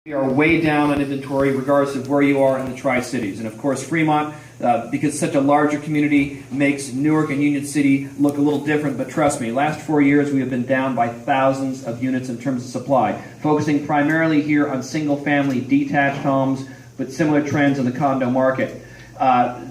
We are way down on inventory regardless of where you are in the Tri-Cities. And of course, Fremont, because it's such a larger community, makes Newark and Union City look a little different. But trust me, last 4 years we have been down by thousands of units in terms of supply, focusing primarily here on single-family detached homes, but similar trends in the condo market.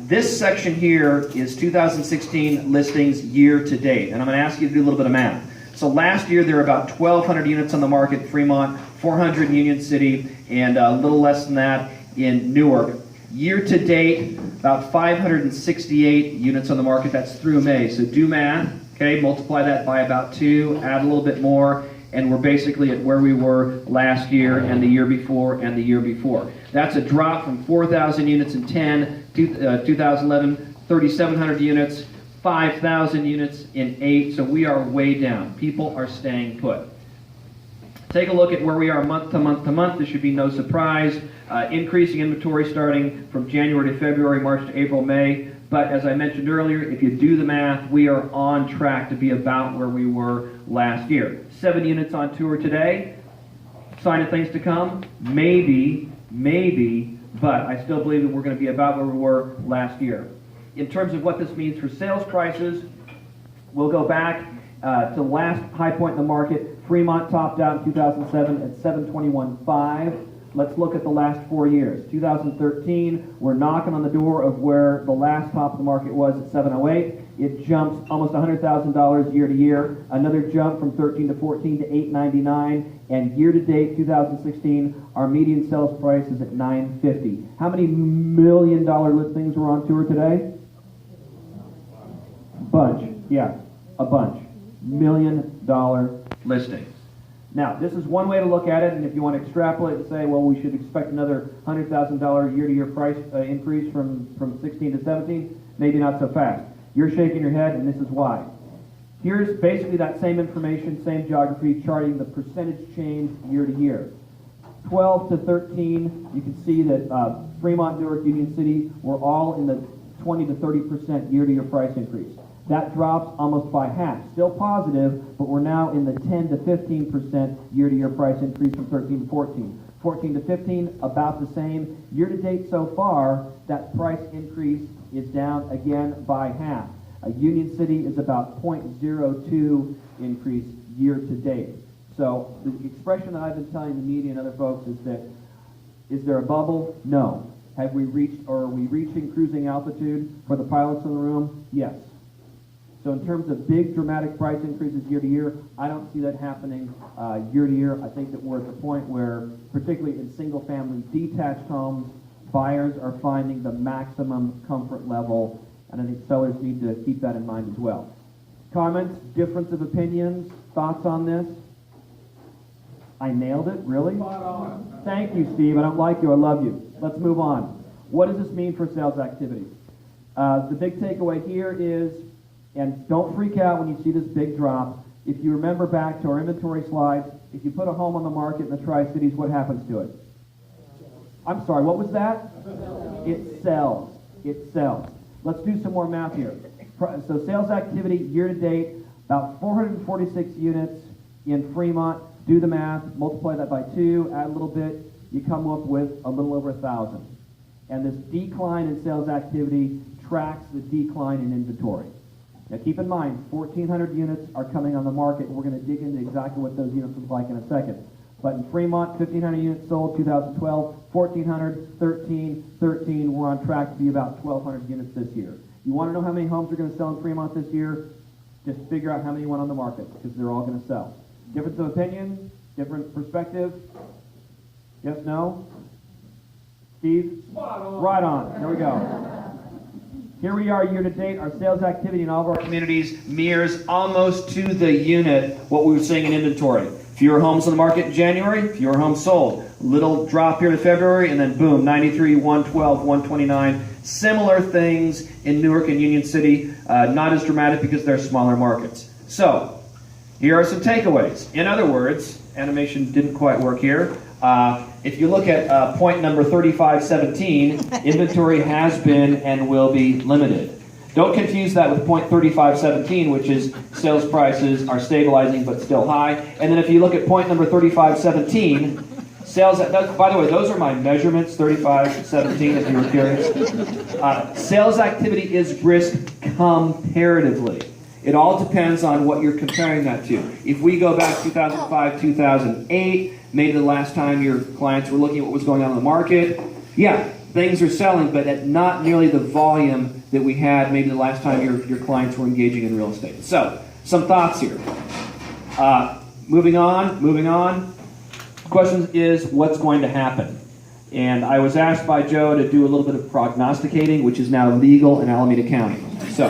This section here is 2016 listings year to date. And I'm going to ask you to do a little bit of math. So last year there were about 1,200 units on the market in Fremont, 400 in Union City, and a little less than that in Newark. Year to date, about 568 units on the market. That's through May. So do math, okay? Multiply that by about 2, add a little bit more, and we're basically at where we were last year and the year before and the year before. That's a drop from 4,000 units in 2011, 3,700 units, 5,000 units in 8, so we are way down. People are staying put. Take a look at where we are month to month to month. This should be no surprise. Increasing inventory starting from January to February, March to April, May. But as I mentioned earlier, if you do the math, we are on track to be about where we were last year. 7 units on tour today. Sign of things to come? Maybe, but I still believe that we're going to be about where we were last year. In terms of what this means for sales prices, we'll go back to the last high point in the market. Fremont topped out in 2007 at 721.5. Let's look at the last 4 years. 2013, we're knocking on the door of where the last top of the market was at 708. It jumps almost $100,000 year to year. Another jump from 13 to 14 to 899. And year to date, 2016, our median sales price is at 950. How many million-dollar listings were on tour today? Bunch. Yeah, a bunch. $1 million listings. Now, this is one way to look at it, and if you want to extrapolate and say, well, we should expect another $100,000 year-to-year price increase from 16 to 17, maybe not so fast. You're shaking your head, and this is why. Here's basically that same information, same geography, charting the percentage change year to year. 12 to 13, you can see that Fremont, Newark, Union City were all in the 20 to 30% year-to-year price increase. That drops almost by half. Still positive, but we're now in the 10 to 15% year-to-year price increase from 13 to 14. 14 to 15, about the same. Year-to-date so far, that price increase is down again by half. Union City is about 0.02 increase year-to-date. So the expression that I've been telling the media and other folks is that, is there a bubble? No. Have we reached, or are we reaching cruising altitude for the pilots in the room? Yes. So in terms of big dramatic price increases year to year, I don't see that happening year to year. I think that we're at the point where, particularly in single family detached homes, buyers are finding the maximum comfort level, and I think sellers need to keep that in mind as well. Comments, difference of opinions, thoughts on this? I nailed it, really? Thank you, Steve. I don't like you, I love you. Let's move on. What does this mean for sales activity? The big takeaway here is, and don't freak out when you see this big drop. If you remember back to our inventory slides, if you put a home on the market in the Tri-Cities, what happens to it? I'm sorry, what was that? It sells. It sells. Let's do some more math here. So sales activity year to date, about 446 units in Fremont. Do the math, multiply that by 2, add a little bit, you come up with a little over 1,000. And this decline in sales activity tracks the decline in inventory. Now keep in mind, 1,400 units are coming on the market, and we're going to dig into exactly what those units look like in a second. But in Fremont, 1,500 units sold 2012, 1,400, 13, we're on track to be about 1,200 units this year. You want to know how many homes are going to sell in Fremont this year? Just figure out how many went on the market, because they're all going to sell. Difference of opinion? Different perspective? Yes, no? Steve? Spot on. Right on. There we go. Here we are year to date. Our sales activity in all of our communities mirrors almost to the unit what we were seeing in inventory. Fewer homes on the market in January, fewer homes sold. Little drop here in February, and then boom, 93, 112, 129. Similar things in Newark and Union City. Not as dramatic because they're smaller markets. So, here are some takeaways. In other words, animation didn't quite work here. If you look at point number 3517, inventory has been and will be limited. Don't confuse that with point 3517, which is sales prices are stabilizing but still high. And then if you look at point number 3517, Sales, by the way, those are my measurements, 35, 17, if you were curious. Sales activity is brisk comparatively. It all depends on what you're comparing that to. If we go back 2005, 2008, maybe the last time your clients were looking at what was going on in the market, yeah, things are selling, but at not nearly the volume that we had maybe the last time your clients were engaging in real estate. So, some thoughts here. Moving on. Question is, what's going to happen? And I was asked by Joe to do a little bit of prognosticating, which is now legal in Alameda County. So,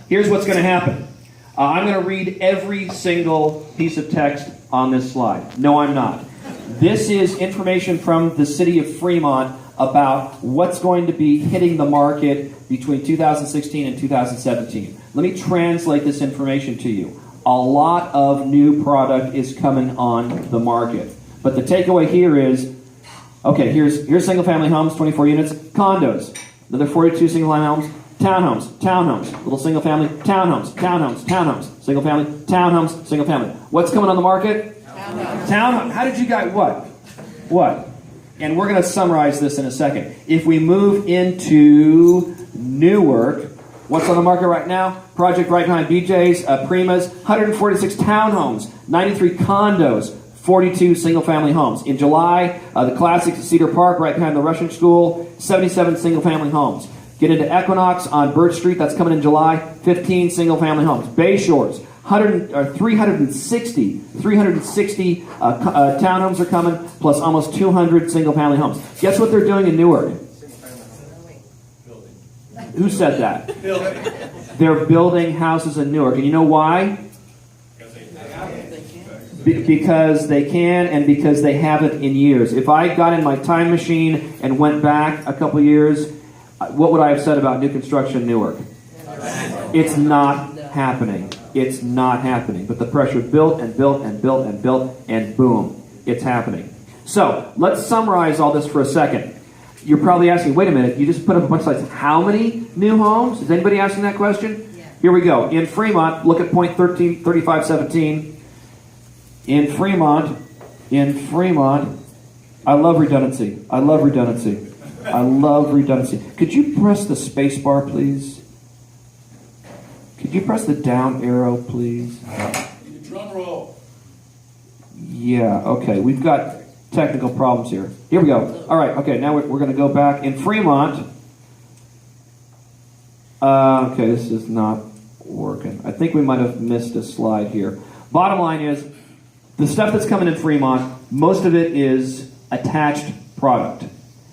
here's what's going to happen. I'm going to read every single piece of text on this slide. No, I'm not. This is information from the city of Fremont about what's going to be hitting the market between 2016 and 2017. Let me translate this information to you. A lot of new product is coming on the market. But the takeaway here is, okay, here's single-family homes, 24 units, condos, another 42 single-family homes, townhomes, little single-family, townhomes, single-family, townhomes, single-family. What's coming on the market? Townhomes. How did you guys, what? And we're going to summarize this in a second. If we move into Newark, what's on the market right now? Project right behind BJ's, Prima's, 146 townhomes, 93 condos, 42 single-family homes. In July, the classic Cedar Park right behind the Russian School, 77 single-family homes. Get into Equinox on Birch Street, that's coming in July, 15 single-family homes. Bay Shores, 360 townhomes are coming, plus almost 200 single-family homes. Guess what they're doing in Newark? Who said that? They're building houses in Newark. And you know why? Because they can and because they haven't in years. If I got in my time machine and went back a couple years, what would I have said about new construction in Newark? It's not happening. It's not happening. But the pressure built and built and built and built, and boom, it's happening. So let's summarize all this for a second. You're probably asking, wait a minute, you just put up a bunch of slides. How many new homes? Is anybody asking that question? Yeah. Here we go. In Fremont, look at point 3517. In Fremont, I love redundancy. Could you press the space bar, please? Could you press the down arrow, please? Drum roll. Yeah, okay. We've got technical problems here. Here we go. All right, okay, now we're going to go back. In Fremont, okay, this is not working. I think we might have missed a slide here. Bottom line is, the stuff that's coming in Fremont, most of it is attached product.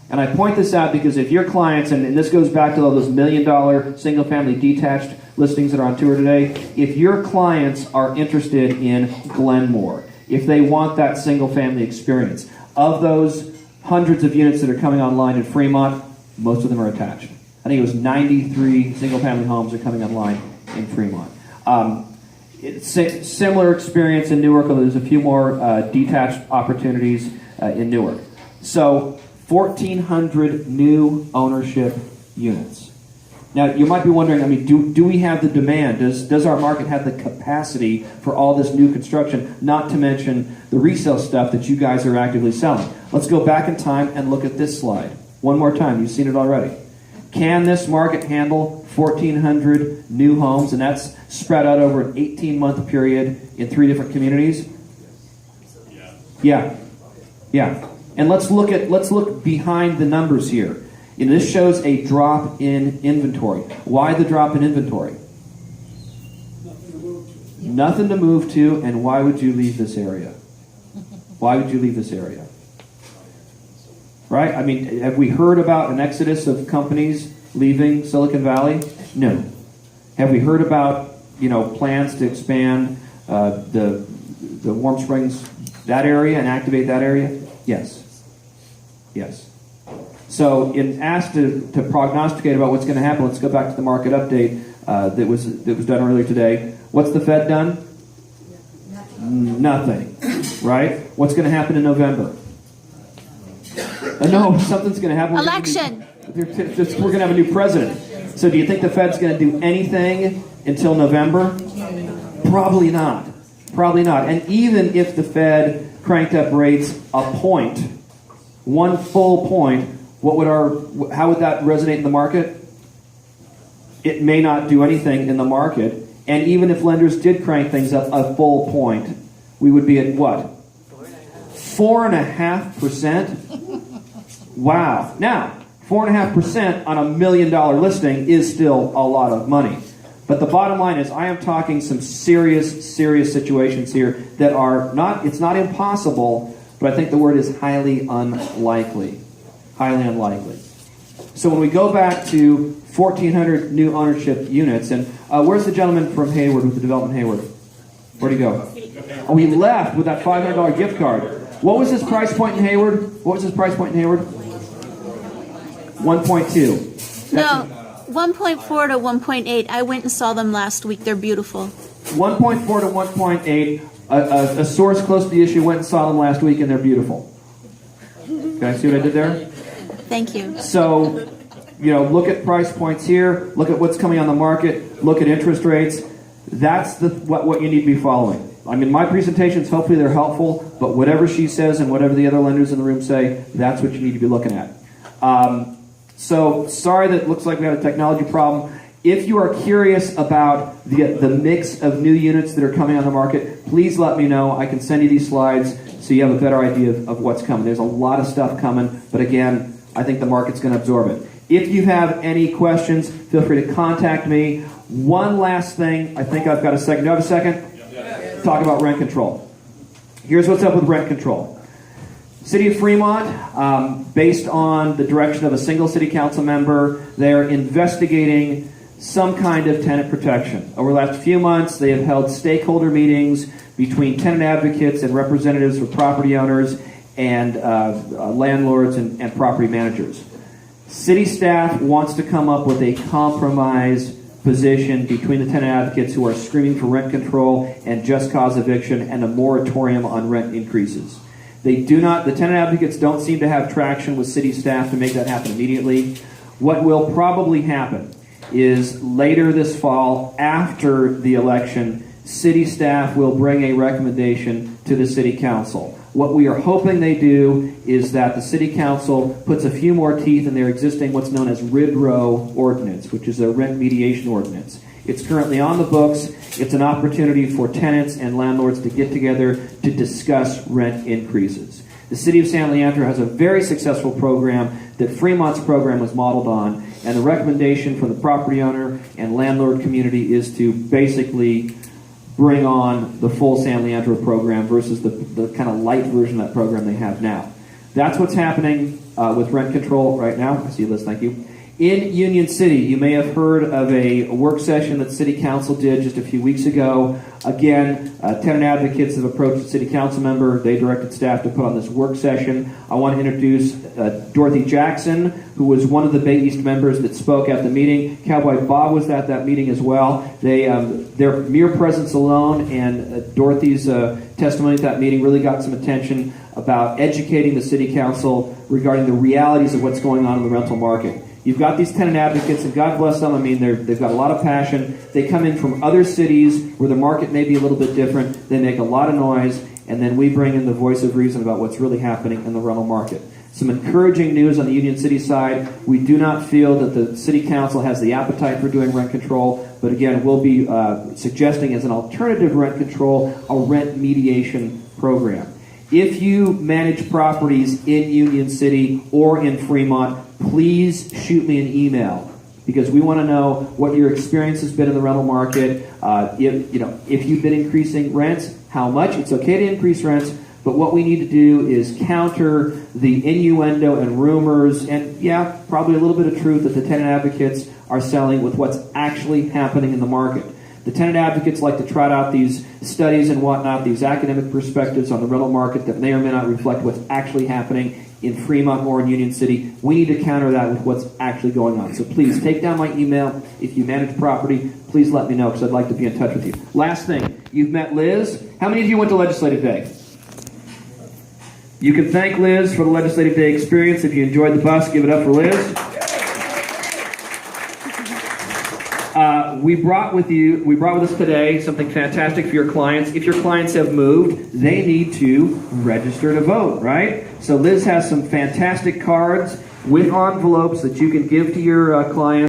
And I point this out because if your clients, and this goes back to all those $1 million single-family detached listings that are on tour today, if your clients are interested in Glenmore, if they want that single-family experience, of those hundreds of units that are coming online in Fremont, most of them are attached. I think it was 93 single-family homes are coming online in Fremont. It's similar experience in Newark, although there's a few more detached opportunities in Newark. So 1,400 new ownership units. Now, you might be wondering, I mean, do we have the demand? Does our market have the capacity for all this new construction, not to mention the resale stuff that you guys are actively selling? Let's go back in time and look at this slide. One more time. You've seen it already. Can this market handle 1,400 new homes, and that's spread out over an 18-month period in 3 different communities? Yeah. And let's look behind the numbers here. And this shows a drop in inventory. Why the drop in inventory? Nothing to move to, and why would you leave this area? Right? I mean, have we heard about an exodus of companies leaving Silicon Valley? No. Have we heard about, plans to expand the Warm Springs, that area, and activate that area? Yes. So, in asked to prognosticate about what's going to happen, let's go back to the market update that was done earlier today. What's the Fed done? Nothing. Right? What's going to happen in November? No, something's going to happen. Election. We're going to have a new president. So, do you think the Fed's going to do anything until November? Probably not. And even if the Fed cranked up rates a point, 1 full point, how would that resonate in the market? It may not do anything in the market. And even if lenders did crank things up a full point, we would be at what? 4.5%? Wow. Now, 4.5% on $1 million listing is still a lot of money. But the bottom line is I am talking some serious situations here that are not, it's not impossible, but I think the word is highly unlikely. Highly unlikely. So when we go back to 1,400 new ownership units, and where's the gentleman from Hayward with the development Hayward? Where'd he go? Oh, he left with that $500 gift card. What was his price point in Hayward? 1.2. No, 1.4 to 1.8. I went and saw them last week. They're beautiful. 1.4 to 1.8. A source close to the issue went and saw them last week, and they're beautiful. Okay, see what I did there? Thank you. So, look at price points here. Look at what's coming on the market. Look at interest rates. That's what you need to be following. I mean, my presentations, hopefully they're helpful, but whatever she says and whatever the other lenders in the room say, that's what you need to be looking at. So, sorry that it looks like we have a technology problem. If you are curious about the mix of new units that are coming on the market, please let me know. I can send you these slides so you have a better idea of what's coming. There's a lot of stuff coming, but again, I think the market's going to absorb it. If you have any questions, feel free to contact me. One last thing. I think I've got a second. Do I have a second? Yeah. Talk about rent control. Here's what's up with rent control. City of Fremont, based on the direction of a single city council member, they're investigating some kind of tenant protection. Over the last few months, they have held stakeholder meetings between tenant advocates and representatives for property owners and landlords and property managers. City staff wants to come up with a compromise position between the tenant advocates who are screaming for rent control and just cause eviction and a moratorium on rent increases. The tenant advocates don't seem to have traction with city staff to make that happen immediately. What will probably happen is later this fall, after the election, city staff will bring a recommendation to the city council. What we are hoping they do is that the city council puts a few more teeth in their existing what's known as RIDRO ordinance, which is a rent mediation ordinance. It's currently on the books. It's an opportunity for tenants and landlords to get together to discuss rent increases. The city of San Leandro has a very successful program that Fremont's program was modeled on, and the recommendation from the property owner and landlord community is to basically bring on the full San Leandro program versus the kind of light version of that program they have now. That's what's happening with rent control right now. I see Liz, thank you. In Union City, you may have heard of a work session that City Council did just a few weeks ago. Again, tenant advocates have approached the City Council member. They directed staff to put on this work session. I want to introduce Dorothy Jackson, who was one of the Bay East members that spoke at the meeting. Cowboy Bob was at that meeting as well. Their mere presence alone and Dorothy's testimony at that meeting really got some attention about educating the City Council regarding the realities of what's going on in the rental market. You've got these tenant advocates, and God bless them. I mean, they've got a lot of passion. They come in from other cities where the market may be a little bit different. They make a lot of noise, and then we bring in the voice of reason about what's really happening in the rental market. Some encouraging news on the Union City side. We do not feel that the City Council has the appetite for doing rent control, but again, we'll be suggesting as an alternative rent control a rent mediation program. If you manage properties in Union City or in Fremont, please shoot me an email because we want to know what your experience has been in the rental market. If you've been increasing rents, how much. It's okay to increase rents, but what we need to do is counter the innuendo and rumors and, probably a little bit of truth that the tenant advocates are selling with what's actually happening in the market. The tenant advocates like to trot out these studies and whatnot, these academic perspectives on the rental market that may or may not reflect what's actually happening in Fremont or in Union City. We need to counter that with what's actually going on. So please take down my email. If you manage property, please let me know because I'd like to be in touch with you. Last thing, you've met Liz. How many of you went to Legislative Day? You can thank Liz for the Legislative Day experience. If you enjoyed the bus, give it up for Liz. we brought with us today something fantastic for your clients. If your clients have moved, they need to register to vote, right? So Liz has some fantastic cards with envelopes that you can give to your clients.